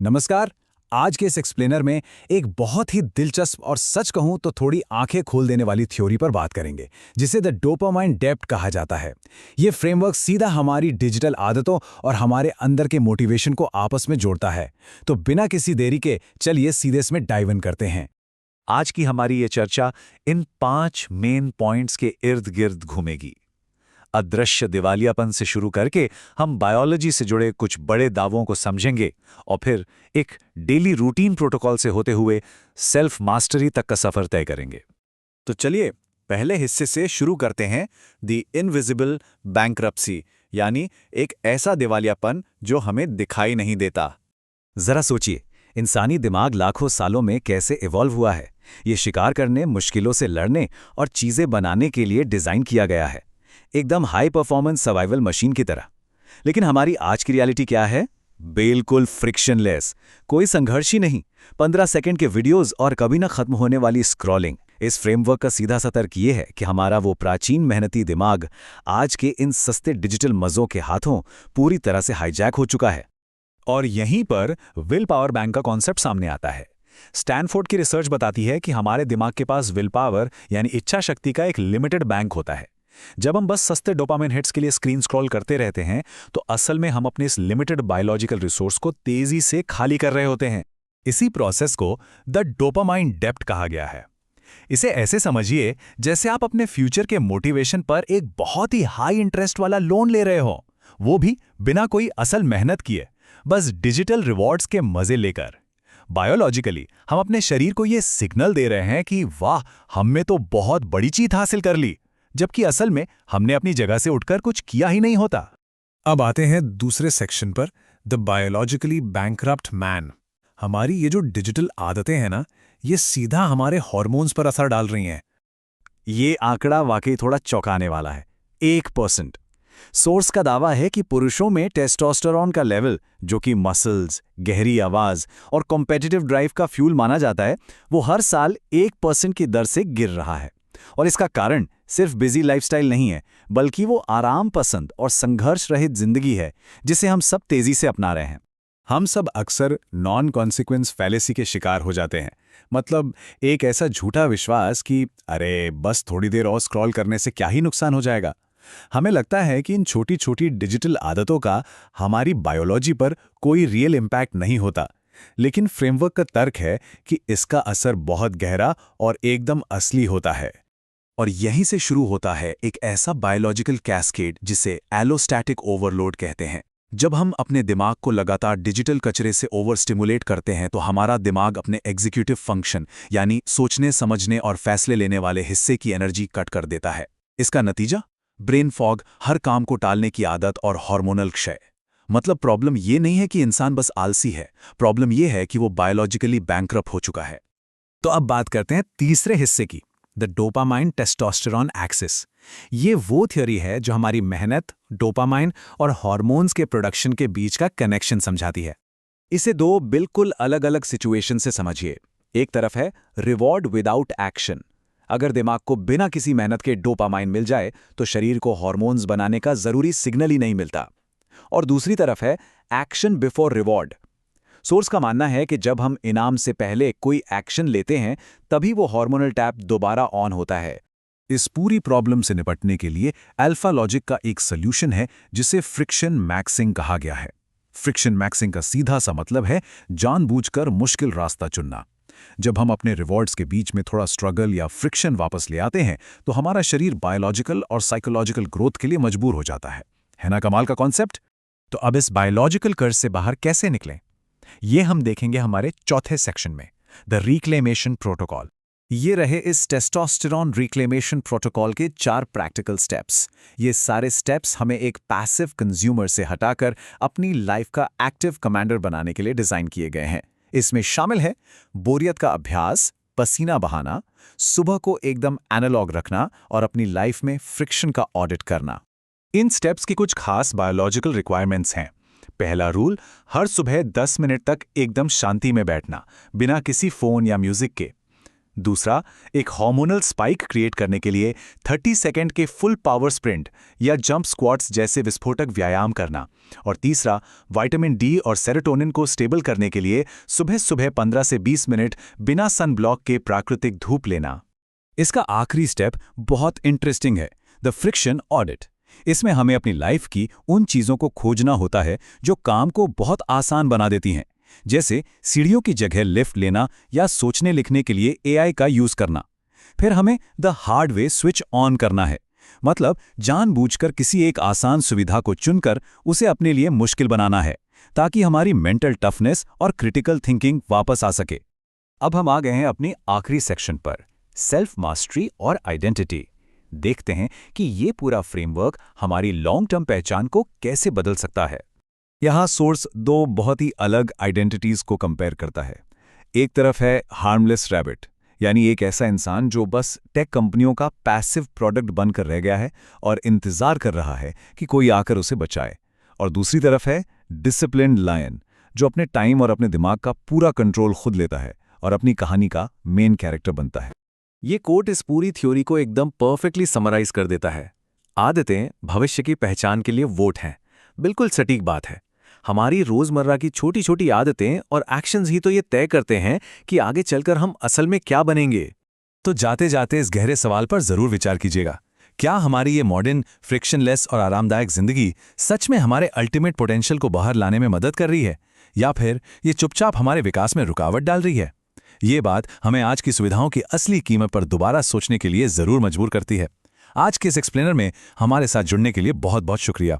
नमस्कार। आज के इस एक्सप्लेनर में एक बहुत ही दिलचस्प और सच कहूं तो थोड़ी आंखें खोल देने वाली थ्योरी पर बात करेंगे, जिसे द डोपामाइन डेप्ट कहा जाता है। ये फ्रेमवर्क सीधा हमारी डिजिटल आदतों और हमारे अंदर के मोटिवेशन को आपस में जोड़ता है। तो बिना किसी देरी के चलिए सीधे इसमें डाइव इन करते हैं। आज की हमारी ये चर्चा इन 5 मेन पॉइंट्स के इर्द गिर्द घूमेगी। अदृश्य दिवालियापन से शुरू करके हम बायोलॉजी से जुड़े कुछ बड़े दावों को समझेंगे और फिर एक डेली रूटीन प्रोटोकॉल से होते हुए सेल्फ मास्टरी तक का सफर तय करेंगे। तो चलिए पहले हिस्से से शुरू करते हैं, द इनविजिबल बैंक्रप्सी, यानी एक ऐसा दिवालियापन जो हमें दिखाई नहीं देता। जरा सोचिए, इंसानी दिमाग लाखों सालों में कैसे इवॉल्व हुआ है। ये शिकार करने, मुश्किलों से लड़ने और चीजें बनाने के लिए डिजाइन किया गया है, एकदम हाई परफॉर्मेंस सर्वाइवल मशीन की तरह। लेकिन हमारी आज की रियलिटी क्या है? बिल्कुल फ्रिक्शनलेस, कोई संघर्ष ही नहीं, 15 सेकंड के वीडियोस और कभी ना खत्म होने वाली स्क्रॉलिंग। इस फ्रेमवर्क का सीधा सा तर्क ये है कि हमारा वो प्राचीन मेहनती दिमाग आज के इन सस्ते डिजिटल मज़ों के हाथों पूरी तरह से हाईजैक हो चुका है। और यहीं पर विल पावर बैंक का कॉन्सेप्ट सामने आता है। स्टैनफोर्ड की रिसर्च बताती है कि हमारे दिमाग के पास विल पावर यानी इच्छा शक्ति का एक लिमिटेड बैंक होता है। जब हम बस सस्ते डोपामाइन हिट्स के लिए स्क्रीन स्क्रॉल करते रहते हैं तो असल में हम अपने इस लिमिटेड बायोलॉजिकल रिसोर्स को तेजी से खाली कर रहे होते हैं। इसी प्रोसेस को द डोपामाइन डेप्ट कहा गया है। इसे ऐसे समझिए जैसे आप अपने फ्यूचर के मोटिवेशन पर एक बहुत ही हाई इंटरेस्ट वाला लोन ले रहे हो, वो भी बिना कोई असल मेहनत किए, बस डिजिटल रिवॉर्ड्स के मजे लेकर। बायोलॉजिकली हम अपने शरीर को ये सिग्नल दे रहे हैं कि वाह, हमने तो बहुत बड़ी चीज हासिल कर ली, जबकि असल में हमने अपनी जगह से उठकर कुछ किया ही नहीं होता। अब आते हैं दूसरे सेक्शन पर, द बायोलॉजिकली बैंकरप्ट मैन। हमारी ये जो डिजिटल आदतें हैं ना, ये सीधा हमारे हार्मोन्स पर असर डाल रही हैं। ये आंकड़ा वाकई थोड़ा चौंकाने वाला है। 1%। सोर्स का दावा है कि पुरुषों में टेस्टोस्टेरोन का लेवल, जो कि मसल्स, गहरी आवाज और कॉम्पिटिटिव ड्राइव का फ्यूल माना जाता है, वो हर साल 1% की दर से गिर रहा है। और इसका कारण सिर्फ बिजी लाइफस्टाइल नहीं है, बल्कि वो आराम पसंद और संघर्ष रहित जिंदगी है जिसे हम सब तेजी से अपना रहे हैं। हम सब अक्सर नॉन कॉन्सिक्वेंस फैलेसी के शिकार हो जाते हैं। मतलब एक ऐसा झूठा विश्वास कि अरे बस थोड़ी देर और स्क्रॉल करने से क्या ही नुकसान हो जाएगा। हमें लगता है कि इन छोटी छोटी डिजिटल आदतों का हमारी बायोलॉजी पर कोई रियल इम्पैक्ट नहीं होता। लेकिन फ्रेमवर्क का तर्क है कि इसका असर बहुत गहरा और एकदम असली होता है। और यहीं से शुरू होता है एक ऐसा बायोलॉजिकल कैस्केड जिसे एलोस्टैटिक ओवरलोड कहते हैं। जब हम अपने दिमाग को लगातार डिजिटल कचरे से ओवर स्टिमुलेट करते हैं तो हमारा दिमाग अपने एग्जीक्यूटिव फंक्शन यानी सोचने, समझने और फैसले लेने वाले हिस्से की एनर्जी कट कर देता है। इसका नतीजा ब्रेन फॉग, हर काम को टालने की आदत और हार्मोनल क्षय। मतलब प्रॉब्लम ये नहीं है कि इंसान बस आलसी है, प्रॉब्लम ये है कि वो बायोलॉजिकली बैंकरप्ट हो चुका है। तो अब बात करते हैं तीसरे हिस्से की, द डोपामाइन टेस्टोस्टेरोन एक्सिस। ये वो थ्योरी है जो हमारी मेहनत, डोपामाइन और हार्मोन्स के प्रोडक्शन के बीच का कनेक्शन समझाती है। इसे दो बिल्कुल अलग अलग सिचुएशन से समझिए। एक तरफ है रिवॉर्ड विदाउट एक्शन। अगर दिमाग को बिना किसी मेहनत के डोपामाइन मिल जाए तो शरीर को हार्मोन्स बनाने का जरूरी सिग्नल ही नहीं मिलता। और दूसरी तरफ है एक्शन बिफोर रिवॉर्ड। सोर्स का मानना है कि जब हम इनाम से पहले कोई एक्शन लेते हैं तभी वो हार्मोनल टैप दोबारा ऑन होता है। इस पूरी प्रॉब्लम से निपटने के लिए अल्फा लॉजिक का एक सॉल्यूशन है जिसे फ्रिक्शन मैक्सिंग कहा गया है। फ्रिक्शन मैक्सिंग का सीधा सा मतलब है जानबूझकर मुश्किल रास्ता चुनना। जब हम अपने रिवॉर्ड्स के बीच में थोड़ा स्ट्रगल या फ्रिक्शन वापस ले आते हैं तो हमारा शरीर बायोलॉजिकल और साइकोलॉजिकल ग्रोथ के लिए मजबूर हो जाता है ना कमाल का कॉन्सेप्ट? तो अब इस बायोलॉजिकल कर्ज से बाहर कैसे निकलें, ये हम देखेंगे हमारे चौथे सेक्शन में, द रिक्लेमेशन प्रोटोकॉल। ये रहे इस टेस्टोस्टेरोन रिक्लेमेशन प्रोटोकॉल के 4 प्रैक्टिकल स्टेप्स। ये सारे स्टेप्स हमें एक पैसिव कंज्यूमर से हटाकर अपनी लाइफ का एक्टिव कमांडर बनाने के लिए डिजाइन किए गए हैं। इसमें शामिल है बोरियत का अभ्यास, पसीना बहाना, सुबह को एकदम एनालॉग रखना और अपनी लाइफ में फ्रिक्शन का ऑडिट करना। इन स्टेप्स की कुछ खास बायोलॉजिकल रिक्वायरमेंट्स हैं। पहला रूल, हर सुबह 10 मिनट तक एकदम शांति में बैठना, बिना किसी फोन या म्यूजिक के। दूसरा, एक हार्मोनल स्पाइक क्रिएट करने के लिए 30 सेकंड के फुल पावर स्प्रिंट या जंप स्क्वाट्स जैसे विस्फोटक व्यायाम करना। और तीसरा, विटामिन डी और सेरोटोनिन को स्टेबल करने के लिए सुबह सुबह 15 से 20 मिनट बिना सन ब्लॉक के प्राकृतिक धूप लेना। इसका आखिरी स्टेप बहुत इंटरेस्टिंग है, द फ्रिक्शन ऑडिट। इसमें हमें अपनी लाइफ की उन चीज़ों को खोजना होता है जो काम को बहुत आसान बना देती हैं, जैसे सीढ़ियों की जगह लिफ्ट लेना या सोचने लिखने के लिए एआई का यूज़ करना। फिर हमें the hard way switch on करना है, मतलब जानबूझकर किसी एक आसान सुविधा को चुनकर उसे अपने लिए मुश्किल बनाना है, ताकि हमारी मेंटल टफनेस और क्रिटिकल थिंकिंग वापस आ सके। अब हम आ गए हैं अपनी आखिरी सेक्शन पर, सेल्फ मास्टरी और आइडेंटिटी। देखते हैं कि ये पूरा फ्रेमवर्क हमारी लॉन्ग टर्म पहचान को कैसे बदल सकता है। यहाँ सोर्स दो बहुत ही अलग आइडेंटिटीज को कंपेयर करता है। एक तरफ है हार्मलेस रैबिट, यानी एक ऐसा इंसान जो बस टेक कंपनियों का पैसिव प्रोडक्ट बनकर रह गया है और इंतजार कर रहा है कि कोई आकर उसे बचाए। और दूसरी तरफ है डिसिप्लिन्ड लायन, जो अपने टाइम और अपने दिमाग का पूरा कंट्रोल खुद लेता है और अपनी कहानी का मेन कैरेक्टर बनता है। ये कोट इस पूरी थ्योरी को एकदम परफेक्टली समराइज कर देता है। आदतें भविष्य की पहचान के लिए वोट हैं। बिल्कुल सटीक बात है। हमारी रोजमर्रा की छोटी छोटी आदतें और एक्शंस ही तो ये तय करते हैं कि आगे चलकर हम असल में क्या बनेंगे। तो जाते जाते इस गहरे सवाल पर जरूर विचार कीजिएगा, क्या हमारी ये मॉडर्न, फ्रिक्शनलेस और आरामदायक जिंदगी सच में हमारे अल्टीमेट पोटेंशियल को बाहर लाने में मदद कर रही है, या फिर ये चुपचाप हमारे विकास में रुकावट डाल रही है? ये बात हमें आज की सुविधाओं की असली कीमत पर दोबारा सोचने के लिए जरूर मजबूर करती है। आज के इस एक्सप्लेनर में हमारे साथ जुड़ने के लिए बहुत बहुत शुक्रिया।